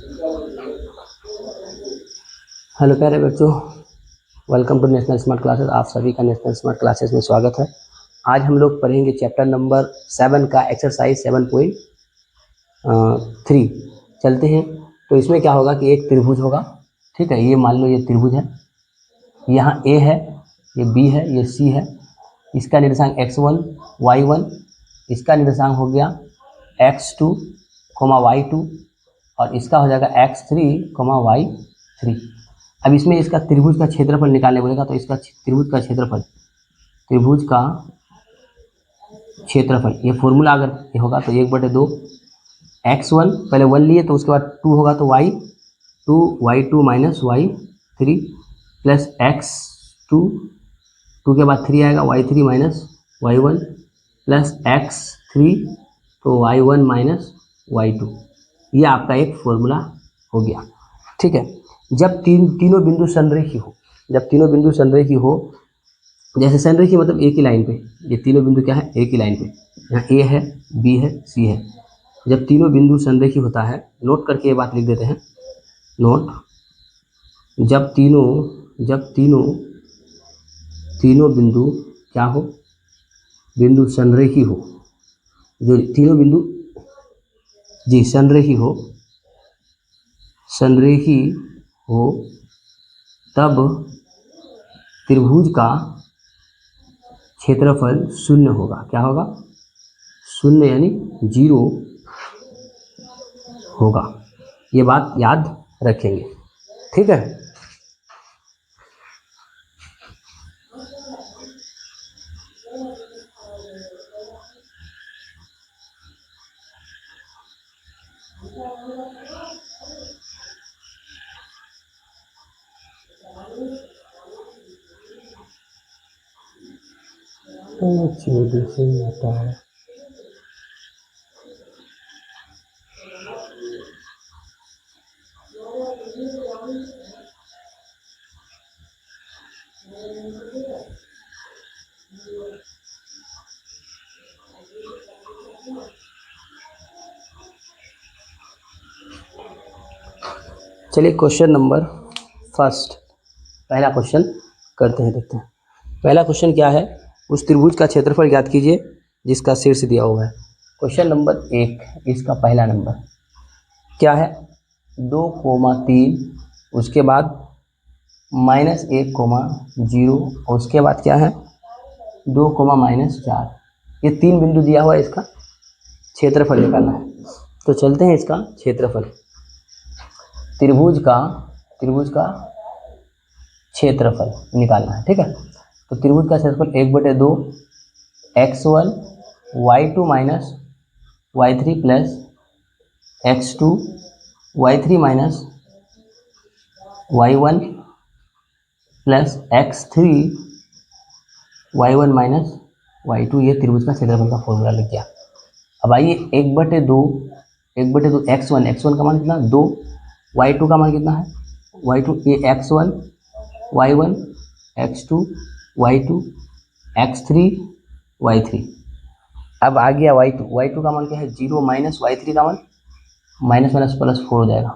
Hello प्यारे बच्चों, welcome to national smart classes. आप सभी का नेशनल स्मार्ट क्लासेस में स्वागत है। आज हम लोग पढ़ेंगे चैप्टर नंबर 7 का एक्सरसाइज 7.3। चलते हैं। तो इसमें क्या होगा कि एक त्रिभुज होगा, ठीक है। ये मान लो ये त्रिभुज है, यहाँ ए है, ये बी है, ये सी है। इसका निर्देशांक x1 y1, इसका निर्देशांक हो गया x2, y2 और इसका हो जाएगा x3, y3। अब इसमें इसका त्रिभुज का क्षेत्रफल निकालने बोलेगा, तो इसका त्रिभुज का क्षेत्रफल ये फॉर्मूला अगर ये होगा तो 1/2 x1, पहले 1 लिए तो उसके बाद 2 होगा तो y2 minus y3 plus x2, 2 के बाद 3 आएगा, y3 minus y1 plus x3 तो y1 माइनस y2। ये आपका एक फॉर्मूला हो गया, ठीक है। जब तीनों बिंदु संरेखी हो, जैसे संरेखी मतलब एक ही लाइन पे, ये तीनों बिंदु क्या है, एक ही लाइन पे, यहाँ ए है, बी है, सी है। जब तीनों बिंदु संरेखी होता है, नोट करके ये बात लिख देते हैं, नोट। जब तीनों बिंदु क्या हो, बिंदु संरेखी हो, जो तीनों बिंदु जी संरेखी हो तब त्रिभुज का क्षेत्रफल 0 होगा। क्या होगा? 0 यानी 0 होगा। ये बात याद रखेंगे, ठीक है। आता है। चलिए क्वेश्चन नंबर फर्स्ट, पहला क्वेश्चन करते हैं, देखते हैं। पहला क्वेश्चन क्या है, उस त्रिभुज का क्षेत्रफल ज्ञात कीजिए जिसका शीर्ष दिया हुआ है। क्वेश्चन नंबर 1, इसका पहला नंबर क्या है, 2,3, उसके बाद -1,0 और उसके बाद क्या है 2, -4। ये 3 बिंदु दिया हुआ है, इसका क्षेत्रफल निकालना है। तो चलते हैं इसका क्षेत्रफल, त्रिभुज का क्षेत्रफल निकालना है, ठीक है। तो त्रिभुज का क्षेत्रफल 1/2 x1 y2 minus y3 plus x2 y3 minus y1 plus x3 y1 minus y2। ये त्रिभुज का क्षेत्रफल का फॉर्मूला लिख दिया। अब आइए 1/2 x1 का मान कितना 2, y2 का मान कितना है y2, ये x1 y1 x2 y2 x3 y3। अब आ गया y2 का मान क्या है 0 माइनस y3 का मान माइनस प्लस 4 हो जाएगा,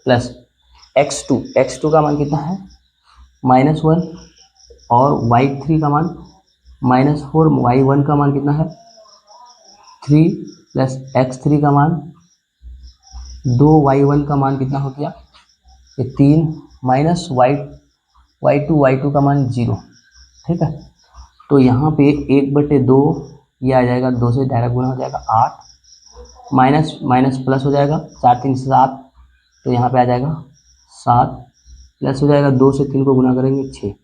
प्लस x2 का मान कितना है -1 और y3 का मान -4, y1 का मान कितना है 3 प्लस x3 का मान 2, y1 का मान कितना हो गया ये 3 माइनस y2 का मान 0, ठीक है। तो यहाँ पे 1/2 ये आ जाएगा, 2 से डायरेक्ट गुना हो जाएगा 8, माइनस प्लस हो जाएगा 4 3 7, तो यहाँ पे आ जाएगा 7 प्लस हो जाएगा 2 से 3 को गुना करेंगे 6,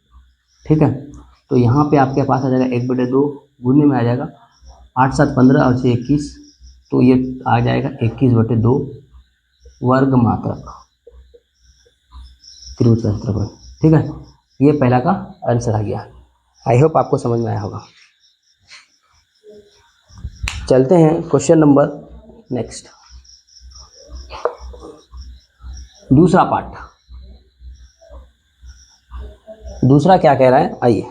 ठीक है। तो यहाँ पे आपके पास आ जाएगा 1/2 गुने में आ जाएगा 8 7 15 और 6 21, तो ये आ जाएगा 21/2 वर्ग मात्रक त्रिभुज का क्षेत्रफल, ठीक है। ये पहला का आंसर आ गया। आई होप आपको समझ में आया होगा। चलते हैं क्वेश्चन नंबर नेक्स्ट, दूसरा पार्ट। दूसरा क्या कह रहा है, आइए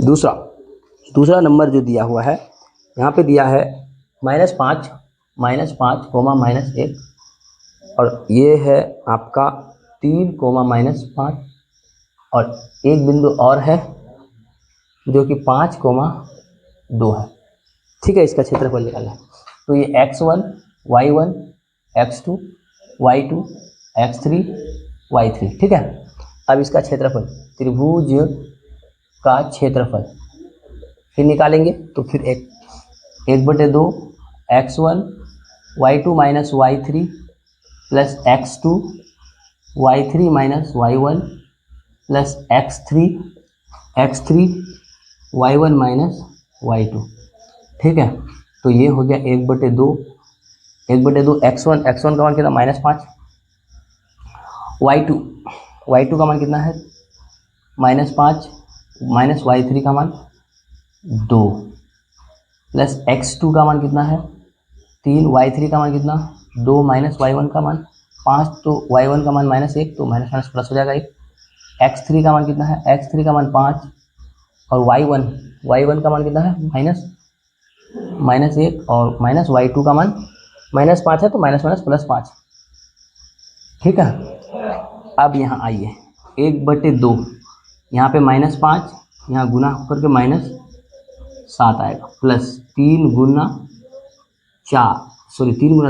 दूसरा नंबर जो दिया हुआ है, यहाँ पे दिया है -5 -5 कोमा -1, और ये है आपका 3 कोमा -5, और एक बिंदु और है जो कि 5 कोमा 2 है। ठीक है, इसका क्षेत्रफल निकालना है। तो ये x1 y1 x2 y2 x3 y3, ठीक है। अब इसका क्षेत्रफल, त्रिभुज का क्षेत्रफल फिर निकालेंगे। तो फिर 1/2 x1 y2 minus y3 plus x2 y3 minus y1 plus x3 y1 minus y2, ठीक है। तो ये हो गया 1/2 x1 का मान कितना -5, y2 का मान कितना है -5 माइनस y3 का मान 2 प्लस x2 का मान कितना है 3, y3 का मान कितना 2 माइनस y1 का मान 5, तो y1 का मान -1, तो माइनस माइनस प्लस हो जाएगा 1। x3 का मान कितना है, x3 का मान 5, और y1 का मान कितना है -1, और माइनस y2 का मान -5 है, तो माइनस माइनस प्लस 5, ठीक है। अब यहाँ आइए 1/2, यहाँ पे -5, यहाँ गुना होकर के -7 आएगा, प्लस 3 गुना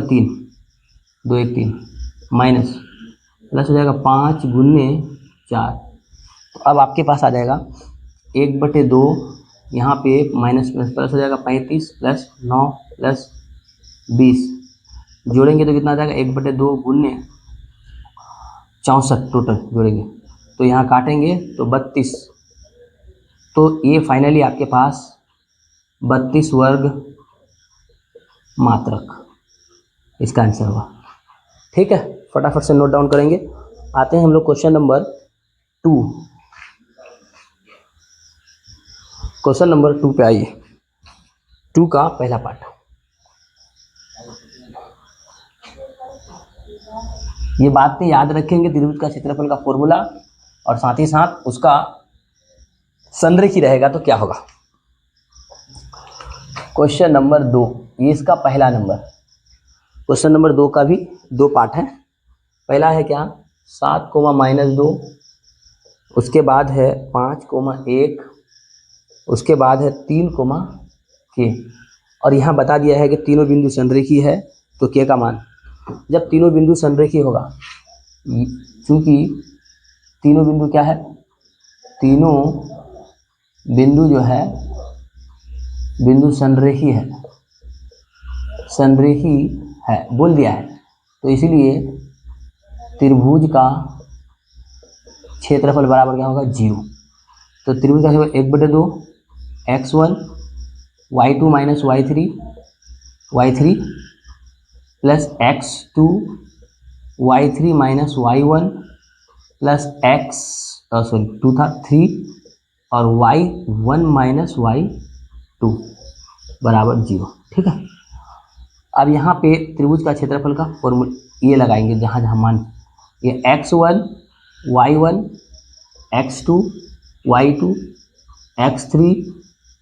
3, 2 1 3, माइनस प्लस हो जाएगा 5 गुने 4। तो अब आपके पास आ जाएगा 1/2, यहाँ पे माइनस प्लस प्लस हो जाएगा 35 प्लस 9 प्लस 20, जोड़ेंगे तो कितना आ जाएगा 1/2 गुने 64 टोटल जोड़ेंगे, तो यहाँ काटेंगे तो 32, तो ये फाइनली आपके पास 32 वर्ग मात्रक इसका आंसर होगा, ठीक है। फटाफट से नोट डाउन करेंगे। आते हैं हम लोग क्वेश्चन नंबर 2। क्वेश्चन नंबर 2 पे आइए। 2 का पहला पार्ट, ये बातें याद रखेंगे, त्रिभुज का क्षेत्रफल का फॉर्मूला, और साथ ही साथ उसका संरेखी रहेगा तो क्या होगा। क्वेश्चन नंबर 2, ये इसका पहला नंबर। क्वेश्चन नंबर 2 का भी 2 पार्ट है। पहला है क्या 7 कोमा -2, उसके बाद है 5 कोमा 1, उसके बाद है 3 कोमा k, और यहाँ बता दिया है कि तीनों बिंदु संरेखी है, तो k का मान, जब तीनों बिंदु संरेखी होगा, चूंकि तीनों बिंदु क्या है, तीनों बिंदु जो है बिंदु संरेखी है बोल दिया है, तो इसीलिए त्रिभुज का क्षेत्रफल बराबर क्या होगा 0। तो त्रिभुज का क्षेत्रफल 1/2 x1 y2 minus y3 plus x2 y3 minus y1 plus 2 था 3, और y1 माइनस y2 बराबर 0, ठीक है। अब यहाँ पे त्रिभुज का क्षेत्रफल का फॉर्मूला ये लगाएंगे, जहाँ जहाँ मान, ये x1 y1 x2 y2 x3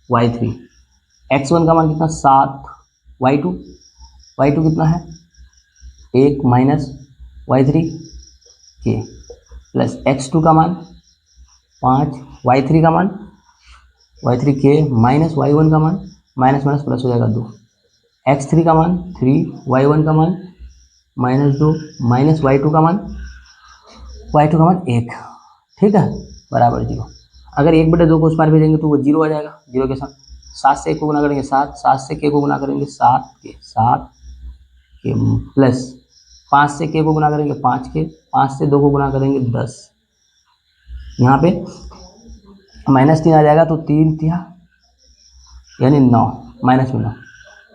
y3, x1 का मान कितना 7, y2 कितना है 1 minus y3 k, plus x2 का मान 5, y3 का मान y3 k माइनस y1 का मान, माइनस माइनस प्लस हो जाएगा 2, x3 का मान 3, y1 का मान -2, माइनस y2 का मान 1, ठीक है, बराबर 0। अगर 1/2 को उस पार भेजेंगे तो वो 0 आ जाएगा, 0 के साथ 7 से 1 को गुना करेंगे 7, 7 से k को गुना करेंगे 7 के प्लस 5 से k को गुना करेंगे 5 के, 5 से 2 को गुना करेंगे 10, यहाँ पे -3 आ जाएगा, तो 3 3 यानी 9, माइनस में 9,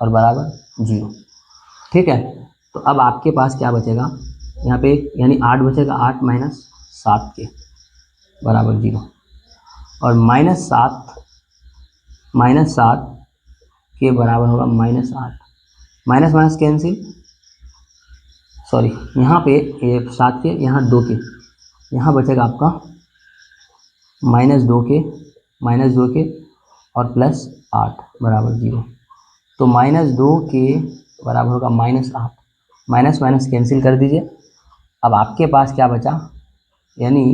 और बराबर 0, ठीक है। तो अब आपके पास क्या बचेगा यहाँ पे, यानी 8 बचेगा, 8 माइनस 7 के बराबर 0, और -7 के बराबर होगा -8, माइनस माइनस कैंसिल, सॉरी, यहाँ पे 7 के, यहाँ 2 के, यहाँ बचेगा आपका -2 के और प्लस 8 बराबर 0, तो -2 के बराबर होगा -8। माइनस माइनस कैंसिल कर दीजिए। अब आपके पास क्या बचा, यानी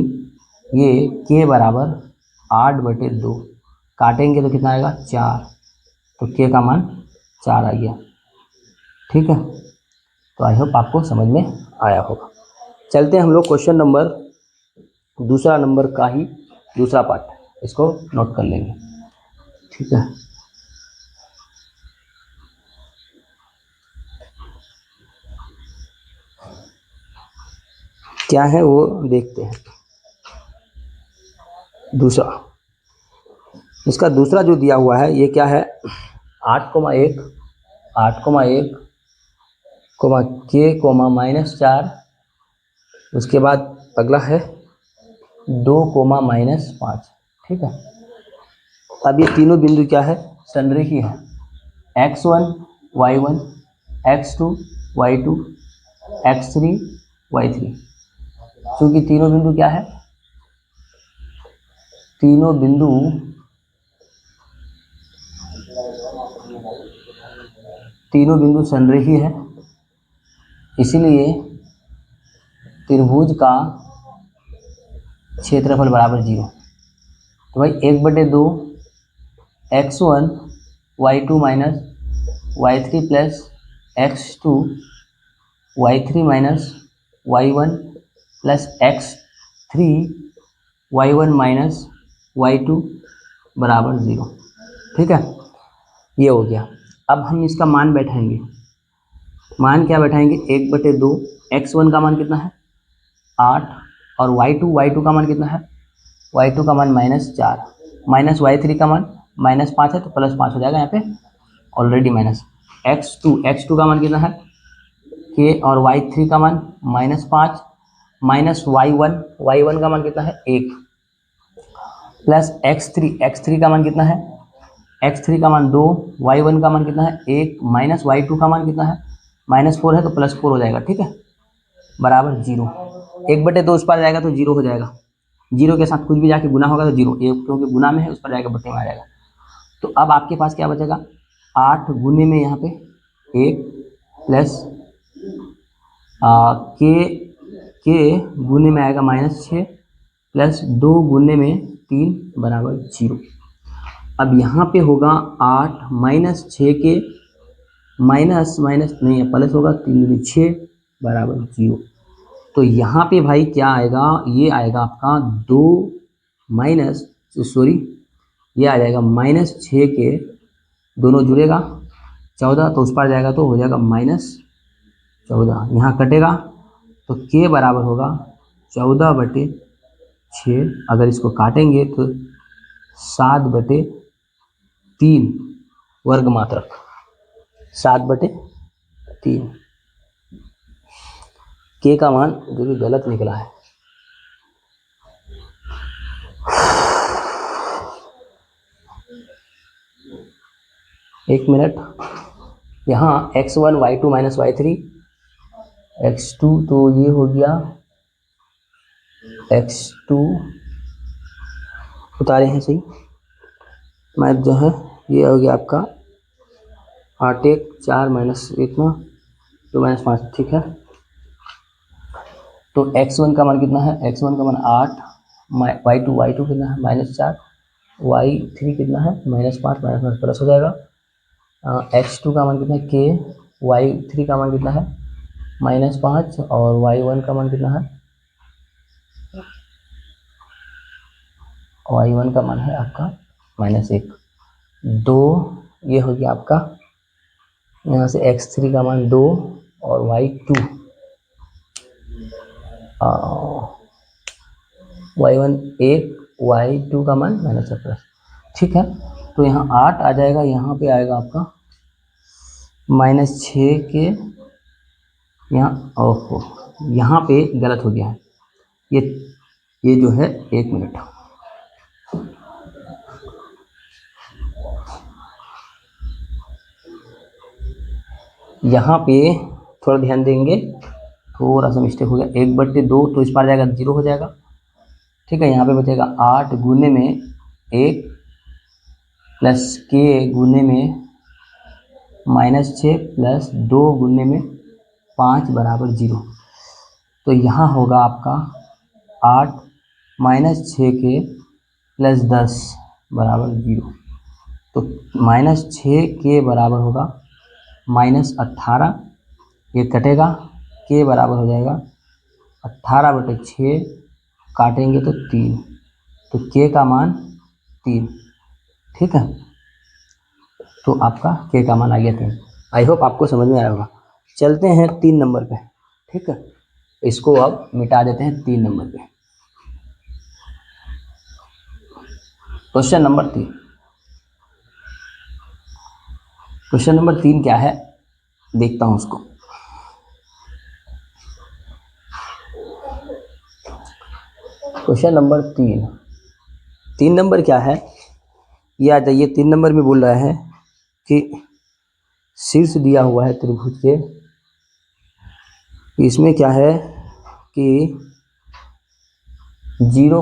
ये k बराबर 8/2 काटेंगे तो कितना आएगा 4, तो k का मान 4 आ गया। ठीक है, तो आई होप आपको समझ में आया होगा। चलते हैं हम लोग क्वेश्चन नंबर दूसरा नंबर का ही दूसरा पार्ट, इसको नोट कर लेंगे। ठीक है, क्या है वो देखते हैं। दूसरा, इसका दूसरा जो दिया हुआ है ये क्या है, 8,1 8,1 k -4, उसके बाद अगला है 2 -5। ठीक है, अब ये तीनों बिंदु क्या है, संरेखी है, x1 y1 x2 y2 x3 y3। क्योंकि तीनों बिंदु क्या है, तीनों बिंदु संरेखी है, इसीलिए त्रिभुज का क्षेत्रफल बराबर 0। तो भाई 1/2 x1 y2 minus y3 plus x2 y3 minus y1 plus x3 y1 minus y2 बराबर 0। ठीक है, ये हो गया। अब हम इसका मान बैठाएंगे, मान क्या बैठाएंगे, 1/2 x1 का मान कितना है 8, और y2 का मान कितना है, y2 का मान -4, माइनस y3 का मान -5 है तो +5 हो जाएगा यहाँ पे ऑलरेडी माइनस। x2 का मान कितना है k, और y3 का मान -5, माइनस y1 का मान कितना है 1, प्लस x3 का मान कितना है, x3 का मान 2, y1 का मान कितना है 1, माइनस y2 का मान कितना है -4 है तो +4 हो जाएगा। ठीक है, बराबर 0। 1/2 उस पर जाएगा तो 0 हो जाएगा, 0 के साथ कुछ भी जाके गुना होगा तो 0, क्योंकि गुना में है उस पर जाएगा बट्टे में आ जाएगा। तो अब आपके पास क्या बचेगा, 8 गुने में यहाँ पे 1 प्लस के गुने में आएगा -6 प्लस 2 गुने में 3 बराबर 0। अब यहाँ पे होगा 8 -6 के माइनस नहीं है प्लस होगा, 3 दूनी 6 बराबर 0। तो यहाँ पे भाई क्या आएगा, ये आएगा आपका 2 माइनस सॉरी ये आ जाएगा -6 के दोनों जुड़ेगा 14, तो उस पर जाएगा तो हो जाएगा -14, यहाँ कटेगा तो k बराबर होगा 14/6। अगर इसको काटेंगे तो 7/3 वर्ग मात्रक, 7/3। k का मान जो कि गलत निकला है। एक मिनट, यहाँ x1 y2 minus y3 x2, तो ये हो गया x2 उतारे हैं सही, मैथ जो है ये हो गया आपका 8 1 4 माइनस इतना 2 -5। ठीक है, तो x1 का मान कितना है, x1 का मान 8, y2 कितना है -4, y3 कितना है -5, माइनस प्लस हो जाएगा। x2 का मान कितना है k, y3 का मान कितना है -5, और y1 का मान कितना है, y1 का मान है आपका -1। 2 ये हो गया आपका, यहाँ से x3 का मान 2 और y1 1, y2 का मान -+। ठीक है, तो यहाँ 8 आ जाएगा, यहाँ पे आएगा आपका -6 के, यहाँ ओहो यहाँ पे गलत हो गया है, ये जो है 1 मिनट, यहाँ पे थोड़ा ध्यान देंगे, थोड़ा सा मिस्टेक हो गया, 1/2 तो इस पार जाएगा 0 हो जाएगा। ठीक है, यहाँ पे बचेगा 8 गुने में 1 प्लस k गुने में -6 प्लस 2 गुने में 5 बराबर 0। तो यहाँ होगा आपका 8 -6 के प्लस 10 बराबर 0। तो -6 के बराबर होगा -18, ये कटेगा, के बराबर हो जाएगा 18/6, काटेंगे तो 3, तो के का मान 3। ठीक है, तो आपका के का मान आ गया 3। आई होप आपको समझ में आया होगा। चलते हैं 3 नंबर पे। ठीक है, इसको अब मिटा देते हैं 3 नंबर पे। Question number 3। क्वेश्चन नंबर 3 क्या है, देखता हूँ उसको। क्वेश्चन नंबर 3 नंबर क्या है, ये आ जाइए। 3 नंबर में बोल रहा है कि शीर्ष दिया हुआ है त्रिभुज के, इसमें क्या है कि 0,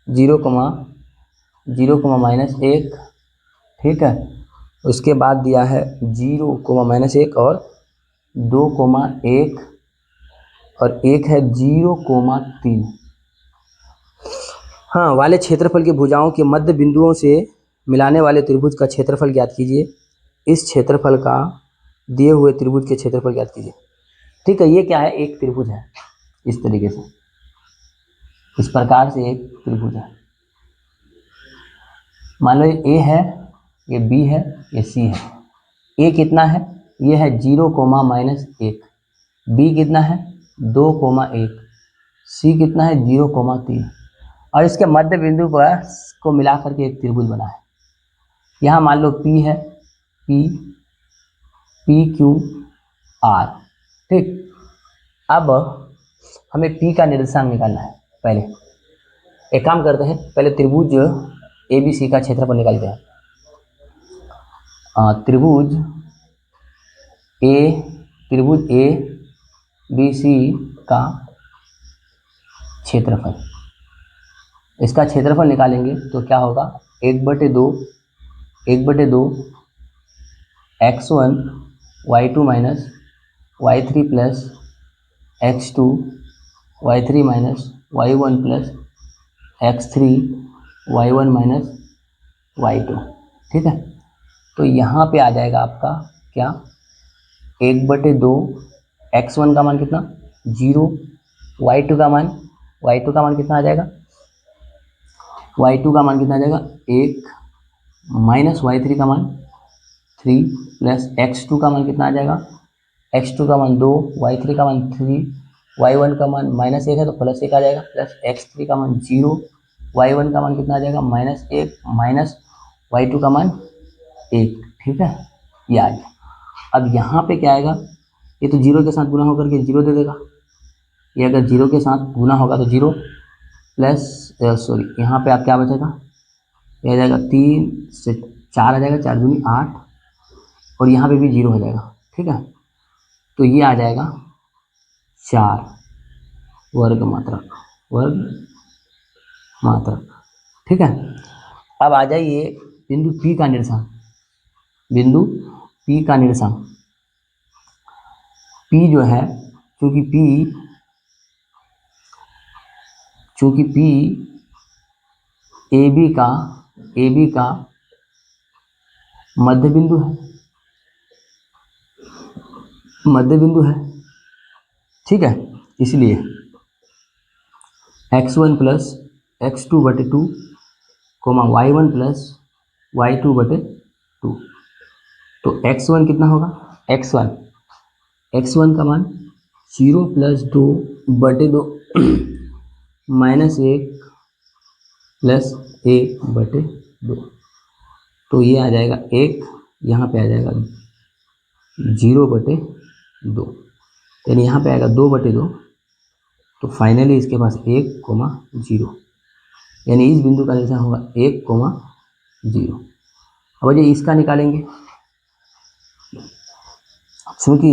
0, -1, ठीक है। उसके बाद दिया है 0, -1 और 2, 1 और एक है 0, 3। हाँ, वाले क्षेत्रफल की भुजाओं के मध्य बिंदुओं से मिलाने वाले त्रिभुज का क्षेत्रफल ज्ञात कीजिए। इस क्षेत्रफल का दिए हुए त्रिभुज के क्षेत्रफल ज्ञात कीजिए। ठीक है, ये क्या है, एक त्रिभुज है। इस तरीके से, इस प्रकार से एक त्रिभुज है। मान लो ये ए है, ये बी है, ये सी है। ए कितना है, ये है 0, -1। बी कितना है 2, 1। सी कितना है 0, 3। और इसके मध्य बिंदु को मिला करके एक त्रिभुज बना है। यहाँ मान लो पी है, पी क्यू आर। ठीक, अब हमें पी का निर्देशांक निकालना है। पहले एक काम करते हैं, पहले त्रिभुज ए बी सी का क्षेत्रफल निकालते हैं। त्रिभुज ए बी सी का क्षेत्रफल, इसका क्षेत्रफल निकालेंगे तो क्या होगा, 1/2 x1 y2 minus y3 plus x2 y3 minus y1 plus x3 y1 minus y2। ठीक है, तो यहाँ पे आ जाएगा आपका क्या, 1/2 x1 का मान कितना 0, y2 का मान कितना आ जाएगा, y2 का मान कितना आ जाएगा 1, माइनस y3 का मान 3 प्लस x2 का मान कितना आ जाएगा, x2 का मान 2, y3 का मान 3, y1 का मान -1 है तो +1 आ जाएगा, प्लस x3 का मान 0, y1 का मान कितना आ जाएगा -1, माइनस y2 का मान 1। ठीक है, ये आ गया। अब यहाँ पे क्या आएगा, ये तो 0 के साथ गुना होकर के 0 दे देगा। ये अगर 0 के साथ गुना होगा तो 0 प्लस यहाँ पे आप क्या बचेगा, ये आ जाएगा 3 से 4 आ जाएगा, 4 दूनी 8 और यहाँ पे भी 0 हो जाएगा। ठीक है, तो ये आ जाएगा 4 वर्ग मात्रक। ठीक है, अब आ जाइए बिंदु P का निर्देशांक। P जो है, चूंकि P AB का मध्य बिंदु है। ठीक है, इसलिए x1 plus x2/2, y1 plus y2/2। तो x1 कितना होगा, x1 का मान 0 प्लस 2/2 -1 प्लस 1/2। तो ये आ जाएगा 1, यहाँ पे आ जाएगा 0/2, यानी यहाँ पे आएगा 2/2। तो फाइनली इसके पास 1, 0, यानी इस बिंदु का निर्देशांक होगा 1, 0। अब ये इसका निकालेंगे, क्योंकि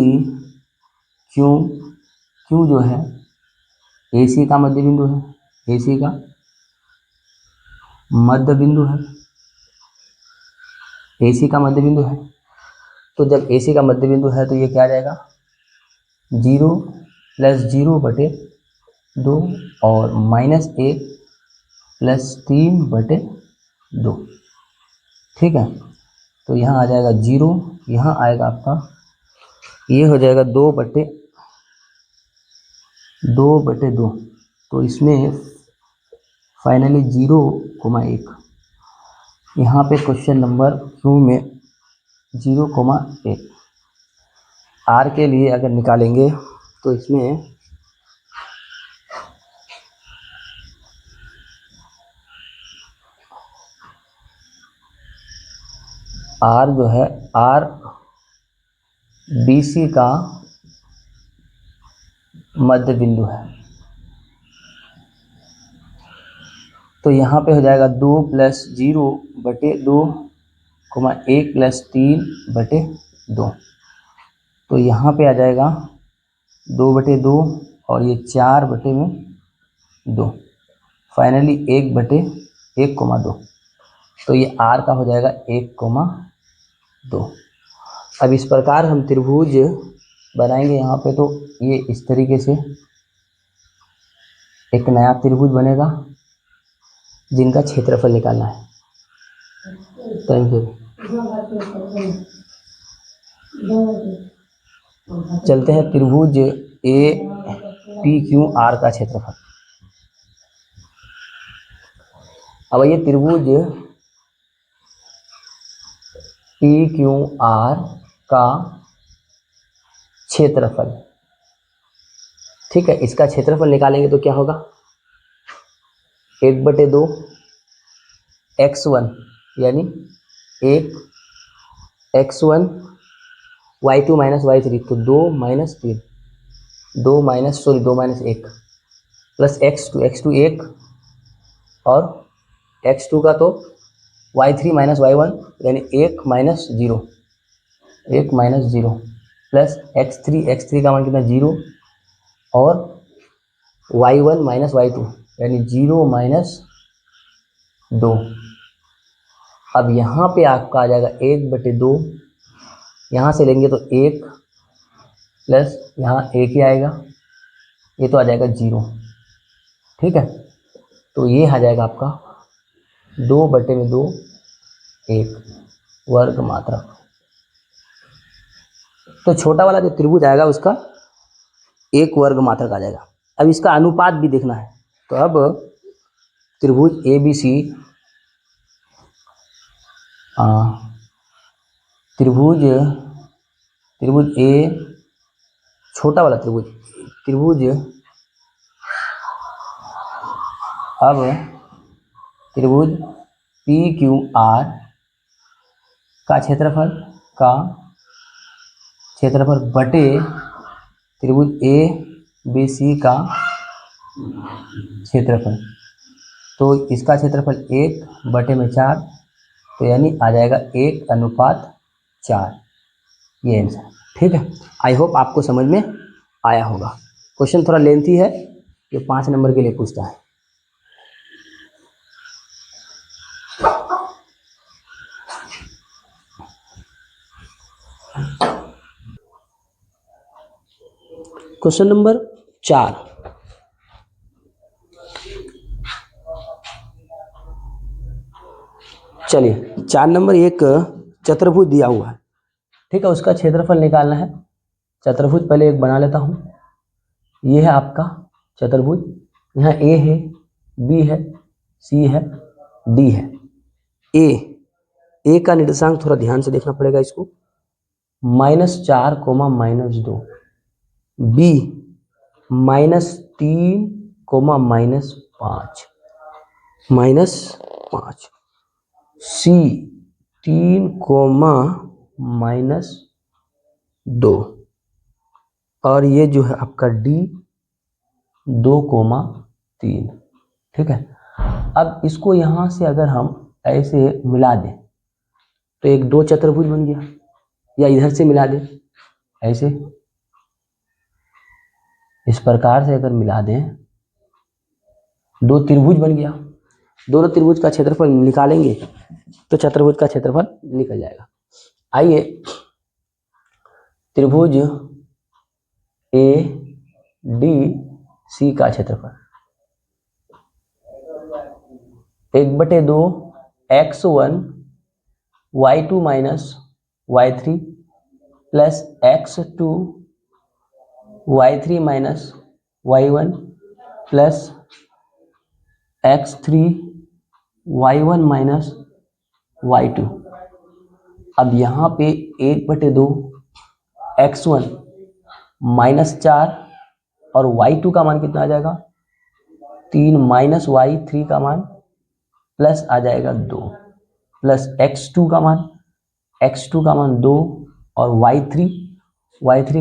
क्यू जो है AC का मध्य बिंदु है, AC का मध्य बिंदु है, AC का मध्य बिंदु है। तो जब AC का मध्य बिंदु है तो ये क्या आ जाएगा 0 + 0/2 और -1 + 3/2। ठीक है, तो यहाँ आ जाएगा 0, यहाँ आएगा आपका, ये हो जाएगा 2/2। तो इसमें फाइनली 0,1। यहाँ पे क्वेश्चन नंबर 2 में 0,1 R के लिए अगर निकालेंगे तो इसमें R जो है R BC का मध्य बिंदु है, तो यहाँ पे हो जाएगा 2 + 0/2, 1 + 3/2। तो यहाँ पे आ जाएगा 2/2 और ये 4/2, फाइनली 1/1,2। तो ये R का हो जाएगा 1,2। अब इस प्रकार हम त्रिभुज बनाएंगे यहाँ पे, तो ये इस तरीके से एक नया त्रिभुज बनेगा जिनका क्षेत्रफल निकालना है। टाइम से चलते हैं त्रिभुज APQR का क्षेत्रफल। अब ये त्रिभुज PQR का क्षेत्रफल, ठीक है, इसका क्षेत्रफल निकालेंगे तो क्या होगा 1/2 x1 यानी 1 x1 y2 - y3, तो 2 - 3, 2 - 1 प्लस x2 1 और x2 का तो y3 - y1 यानी 1 - 0, 1 - 0 प्लस x3 का मान कितना 0 और y1 - y2 यानी 0 - 2। अब यहाँ पे आपका आ जाएगा 1/2, यहाँ से लेंगे तो 1 प्लस यहाँ 1 ही आएगा, ये तो आ जाएगा 0। ठीक है, तो ये आ जाएगा आपका 2/2 1 वर्ग मात्रक। तो छोटा वाला जो त्रिभुज आएगा उसका 1 वर्ग मात्रक आ जाएगा। अब इसका अनुपात भी देखना है, तो अब त्रिभुज ABC, त्रिभुज A, छोटा वाला त्रिभुज अब त्रिभुज PQR का क्षेत्रफल बटे त्रिभुज ABC का क्षेत्रफल, तो इसका क्षेत्रफल 1/4, तो यानी आ जाएगा 1:4, ये आंसर। ठीक है, आई होप आपको समझ में आया होगा। क्वेश्चन थोड़ा लेंथी है, ये 5 नंबर के लिए पूछता है। क्वेश्चन नंबर 4, चलिए 4 नंबर, एक चतुर्भुज दिया हुआ है, ठीक है, उसका क्षेत्रफल निकालना है। चतुर्भुज पहले एक बना लेता हूँ। ये है आपका चतुर्भुज, यहाँ A है, B है, C है, D है। A का निर्देशांक थोड़ा ध्यान से देखना पड़ेगा इसको, -4, -2, B -3, -5, C 3, -2, और ये जो है आपका D 2,3। ठीक है, अब इसको यहाँ से अगर हम ऐसे मिला दें तो एक 2 चतुर्भुज बन गया, या इधर से मिला दें ऐसे, इस प्रकार से अगर मिला दें 2 त्रिभुज बन गया। दोनों त्रिभुज का क्षेत्रफल निकालेंगे तो चतुर्भुज का क्षेत्रफल निकल जाएगा। आइए त्रिभुज ए डी सी का क्षेत्रफल 1/2 x1 y2 minus y3 plus x2 y3 minus y1 plus x3 y1 minus y2। अब यहाँ पे 1/2 x1 -4 और y2 का मान कितना आ जाएगा 3 माइनस y3 का मान प्लस आ जाएगा 2 प्लस x2 का मान 2 और y3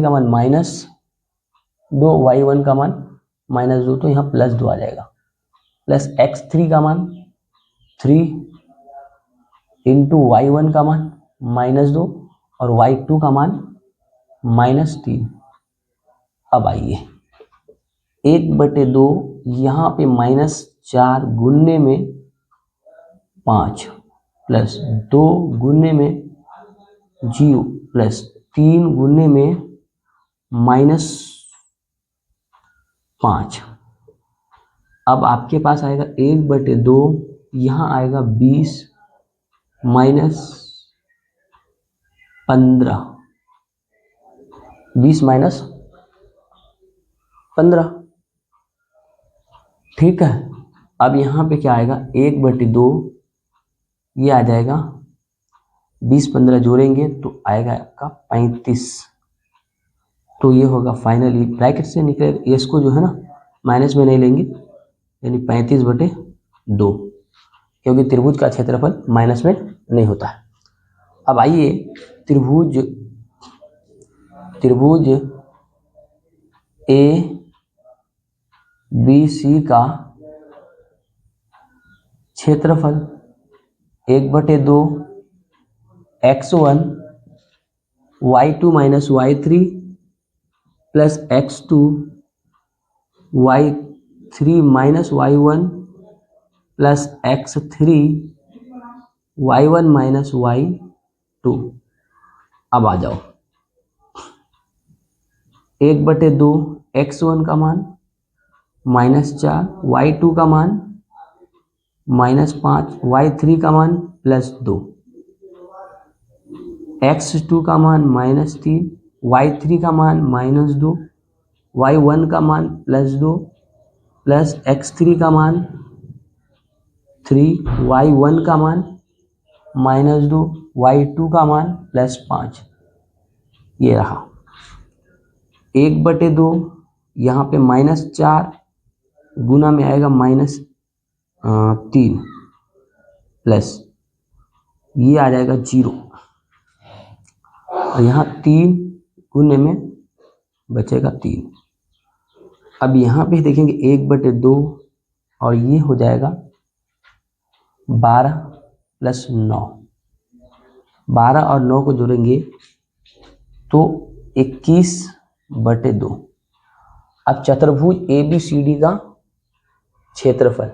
का मान -2 y1 का मान -2, तो यहाँ +2 आ जाएगा। प्लस x3 का मान 3 इंटू y1 का मान -2 और y2 का मान -3। अब आइए 1/2 यहाँ पे -4 गुनने में 5 प्लस 2 गुनने में 0 प्लस 3 गुनने में -5। अब आपके पास आएगा 1/2, यहाँ आएगा 20 माइनस 15, 20 माइनस 15, ठीक है। अब यहाँ पे क्या आएगा 1/2, ये आ जाएगा 20-15 जोड़ेंगे तो आएगा आपका 35। तो ये होगा फाइनली ब्रैकेट से निकलेगा, इसको जो है ना माइनस में नहीं लेंगे, यानी 35/2, क्योंकि त्रिभुज का क्षेत्रफल माइनस में नहीं होता है। अब आइए त्रिभुज ए बी सी का क्षेत्रफल 1/2 x1 y2 minus y3 plus x2 y3 minus y1 plus x3 y1 minus y2। अब आ जाओ 1/2 x1 का मान -4, y2 का मान -5, y3 का मान +2, x2 का मान -3, y3 का मान -2, y1 का मान +2 प्लस x3 का मान 3, y1 का मान -2, y2 का मान +5। ये रहा 1/2, यहाँ पे -4 गुना में आएगा -3 प्लस ये आ जाएगा 0 और यहाँ 3 गुने में बचेगा 3। अब यहाँ पे देखेंगे 1/2 और ये हो जाएगा 12 प्लस 9, 12 और 9 को जोड़ेंगे तो 21/2। अब चतुर्भुज ABCD का क्षेत्रफल,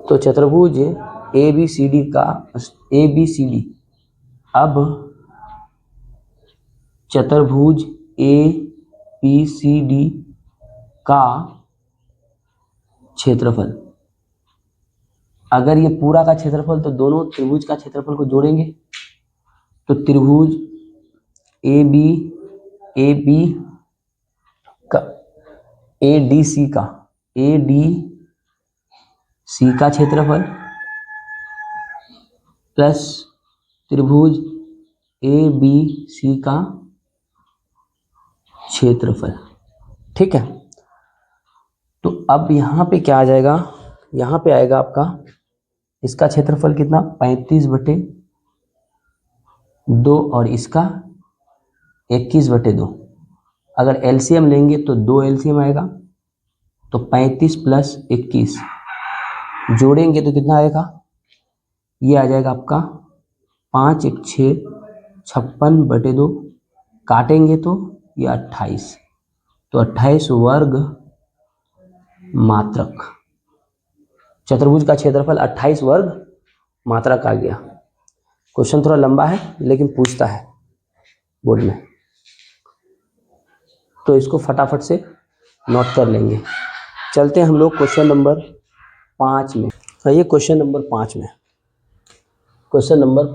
तो चतुर्भुज ABCD अब चतुर्भुज ABCD का क्षेत्रफल, अगर ये पूरा का क्षेत्रफल तो दोनों त्रिभुज का क्षेत्रफल को जोड़ेंगे तो त्रिभुज AB का ADC का क्षेत्रफल प्लस त्रिभुज ABC का क्षेत्रफल, ठीक है। तो अब यहाँ पे क्या आ जाएगा, यहाँ पे आएगा आपका इसका क्षेत्रफल कितना 35/2 और इसका 21/2। अगर एलसीएम लेंगे तो 2 एलसीएम आएगा, तो 35 प्लस 21 जोड़ेंगे तो कितना आएगा, ये आ जाएगा आपका 5 1 6 56/2, काटेंगे तो ये 28, तो 28 वर्ग मात्रक। चतुर्भुज का क्षेत्रफल 28 वर्ग मात्रक आ गया। क्वेश्चन थोड़ा लंबा है लेकिन पूछता है बोर्ड में, तो इसको फटाफट से नोट कर लेंगे। चलते हैं हम लोग क्वेश्चन नंबर 5 में। आइए क्वेश्चन नंबर 5 में। क्वेश्चन नंबर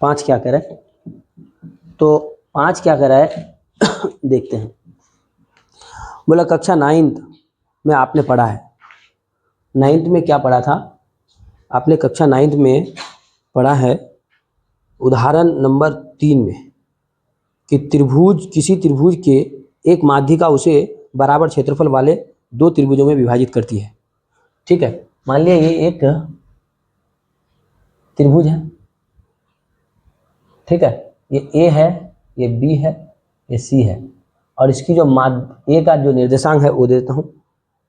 5 क्या कह रहा है, तो 5 क्या कह रहा है देखते हैं। बोला कक्षा 9th में आपने पढ़ा है, 9th में क्या पढ़ा था आपने, कक्षा 9th में पढ़ा है उदाहरण नंबर 3 में कि त्रिभुज, किसी त्रिभुज के एक माध्यिका उसे बराबर क्षेत्रफल वाले 2 त्रिभुजों में विभाजित करती है। ठीक है, मान लिया ये एक त्रिभुज है, ठीक है, ये ए है, ये बी है, ये सी है, और इसकी जो ए का जो निर्देशांक है वो देता हूँ।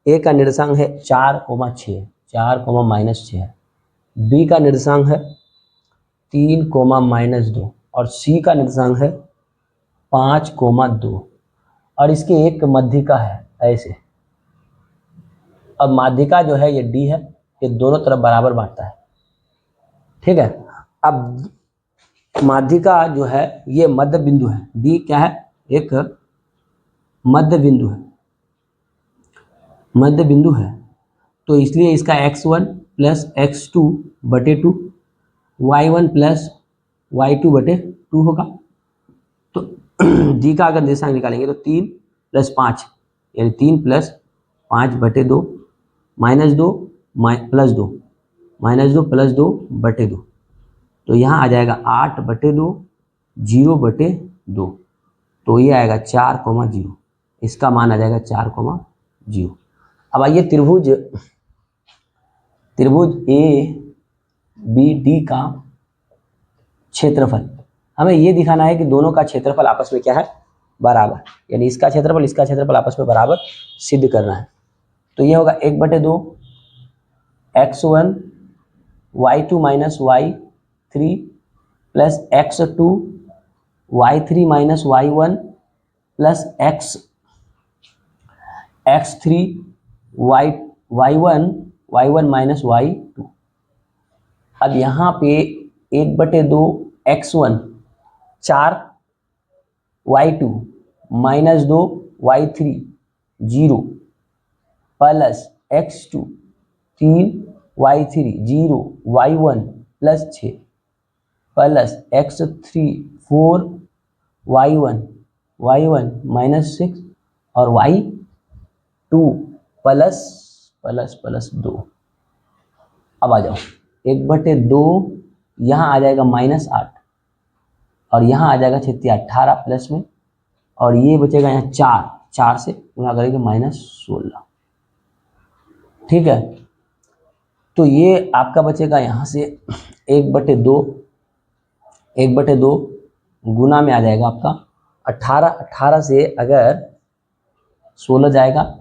ए का निर्देशांक है 4,6, 4,-6, बी का निर्देशांक है 3,-2 और सी का निर्देशांक है 5,2 और इसकी एक माध्यिका है ऐसे। अब माध्यिका जो है ये डी है, ये दोनों तरफ बराबर बांटता है। ठीक है, अब माध्यिका जो है ये मध्य बिंदु है, डी क्या है, एक मध्य बिंदु है, मध्य बिंदु है, तो इसलिए इसका x1 प्लस x2 बटे 2, y1 प्लस y2 बटे 2 होगा। तो डी का अगर निर्देशांक निकालेंगे तो 3 + 5 यानी 3 + 5 बटे 2 -2 प्लस 2 -2 प्लस 2 बटे 2, तो यहाँ आ जाएगा 8 बटे 2 0 बटे 2, तो ये आएगा 4,0, इसका मान आ जाएगा 4,0। अब आइए त्रिभुज ए बी डी का क्षेत्रफल, हमें ये दिखाना है कि दोनों का क्षेत्रफल आपस में क्या है, बराबर, यानी इसका क्षेत्रफल आपस में बराबर सिद्ध करना है। तो ये होगा 1/2 x1 y2 - y3 plus x2 y3 - y1 plus x3 y1 - y2। अब यहाँ पे 1/2 x1 4 y2 -2 y3 0 plus x2 3 y3 0 y1 plus 6 plus x3 4 y1 -6 और y2 प्लस 2। अब आ जाओ 1/2, यहाँ आ जाएगा -8 और यहाँ आ जाएगा 18 प्लस में, और ये बचेगा यहाँ 4 से गुणा करेंगे -16। ठीक है, तो ये आपका बचेगा यहाँ से 1/2 गुना में आ जाएगा आपका 18 से अगर 16 जाएगा,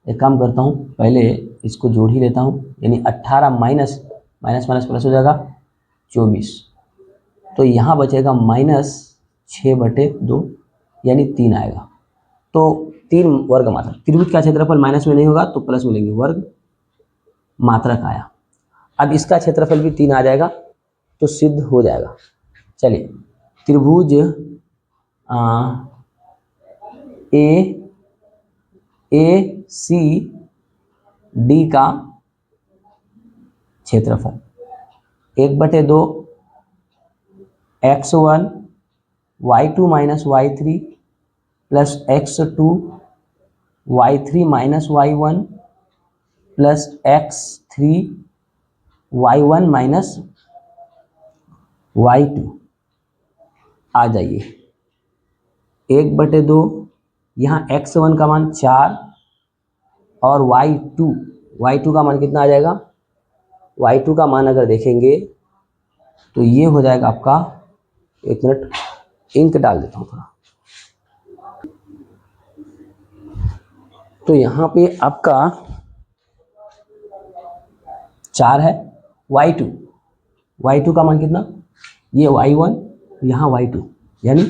एक काम करता हूँ पहले इसको जोड़ ही लेता हूँ, यानी 18 माइनस प्लस हो जाएगा 24, तो यहाँ बचेगा -6/2 यानी 3 आएगा। तो 3 वर्ग मात्रक, त्रिभुज का क्षेत्रफल माइनस में नहीं होगा तो प्लस में लेंगे, वर्ग मात्रक आया। अब इसका क्षेत्रफल भी 3 आ जाएगा तो सिद्ध हो जाएगा। चलिए त्रिभुज ए सी डी का क्षेत्रफल 1/2 x1 y2 - y3 plus x2 y3 - y1 plus x3 y1 - y2। आ जाइए 1/2, यहाँ x1 का मान 4 और y2 का मान कितना आ जाएगा, y2 का मान अगर देखेंगे तो ये हो जाएगा आपका, 1 मिनट इंक डाल देता हूँ थोड़ा, तो यहाँ पे आपका 4 है, y2 का मान कितना, ये y1 यहाँ y2 यानी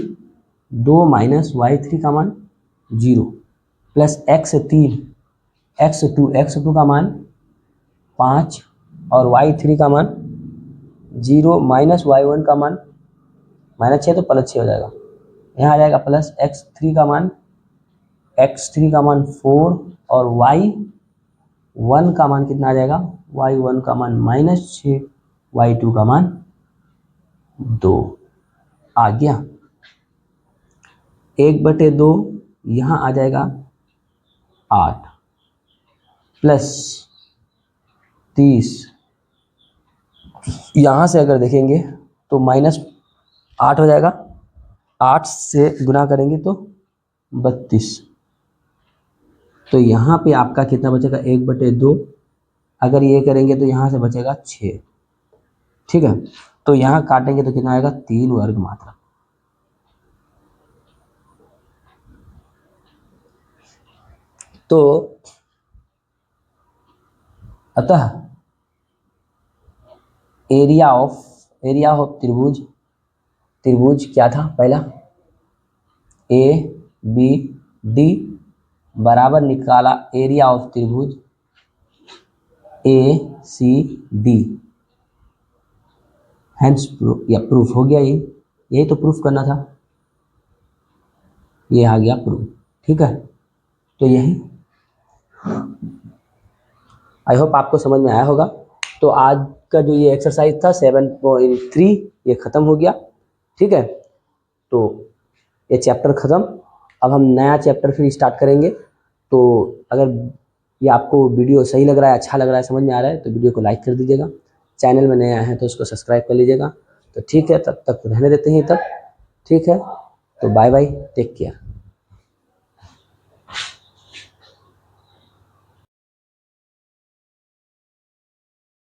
2 - y3 का मान 0 प्लस x2 का मान 5 और y3 का मान 0 माइनस y1 का मान -6 तो +6 हो जाएगा। यहाँ आ जाएगा प्लस x3 का मान 4 और y1 का मान कितना आ जाएगा, y1 का मान -6, y2 का मान 2 आ गया। 1/2 यहाँ आ जाएगा 8 प्लस 30, यहाँ से अगर देखेंगे तो -8 हो जाएगा, 8 से गुना करेंगे तो 32। तो यहाँ पे आपका कितना बचेगा, 1/2। अगर ये करेंगे तो यहाँ से बचेगा 6, ठीक है। तो यहाँ काटेंगे तो कितना आएगा, 3 वर्ग मात्रा। तो अतः एरिया ऑफ त्रिभुज क्या था, पहला ABD बराबर निकाला एरिया ऑफ त्रिभुज ACD। हैंस प्रूफ हो गया। यही तो प्रूफ करना था, ये आ गया प्रूफ, ठीक है। तो यही, आई होप आपको समझ में आया होगा। तो आज का जो ये एक्सरसाइज था 7.3 ये ख़त्म हो गया, ठीक है। तो ये चैप्टर ख़त्म, अब हम नया चैप्टर फिर स्टार्ट करेंगे। तो अगर ये आपको वीडियो सही लग रहा है, अच्छा लग रहा है, समझ में आ रहा है तो वीडियो को लाइक कर दीजिएगा। चैनल में नए आए हैं तो उसको सब्सक्राइब कर लीजिएगा। तो ठीक है, तब तक रहने देते हैं तब, ठीक है। तो बाय बाय, टेक केयर।